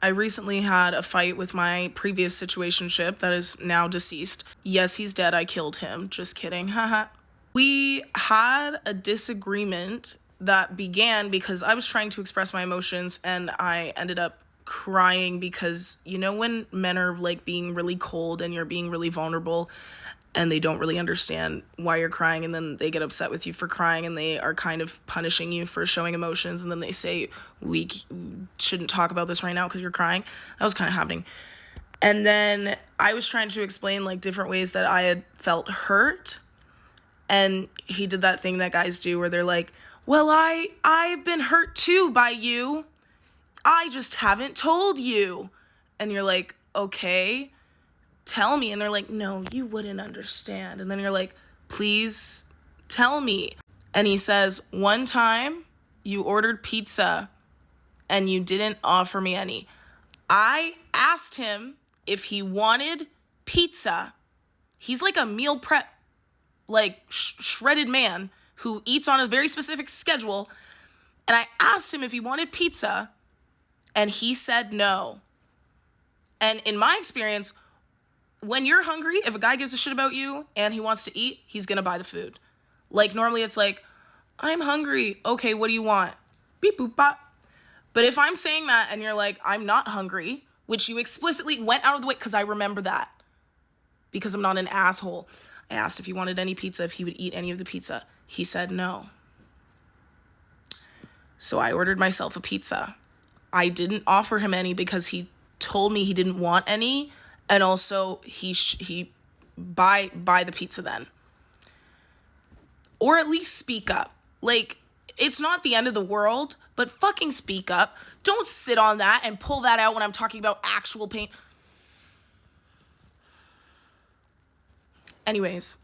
I recently had a fight with my previous situationship that is now deceased. Yes, he's dead. I killed him. Just kidding. Haha. We had a disagreement that began because I was trying to express my emotions and I ended up crying because, you know, when men are like being really cold and you're being really vulnerable and they don't really understand why you're crying, and then they get upset with you for crying and they are kind of punishing you for showing emotions, and then they say shouldn't talk about this right now because you're crying. That was kind of happening. And then I was trying to explain like different ways that I had felt hurt, and he did that thing that guys do where they're like, well, I've been hurt too by you, I just haven't told you. And you're like, okay, tell me. And they're like, no, you wouldn't understand. And then you're like, please tell me. And he says, one time you ordered pizza and you didn't offer me any. I asked him if he wanted pizza. He's like a meal prep, like shredded man who eats on a very specific schedule. And I asked him if he wanted pizza and he said no. And in my experience, when you're hungry, if a guy gives a shit about you and he wants to eat, he's gonna buy the food. Like normally it's like, I'm hungry. Okay, what do you want? Beep boop bop. But if I'm saying that and you're like, I'm not hungry, which you explicitly went out of the way, because I remember that, because I'm not an asshole. I asked if he wanted any pizza, if he would eat any of the pizza. He said no. So I ordered myself a pizza. I didn't offer him any because he told me he didn't want any, and also he buy the pizza then. Or at least speak up. Like, it's not the end of the world, but fucking speak up. Don't sit on that and pull that out when I'm talking about actual pain. Anyways.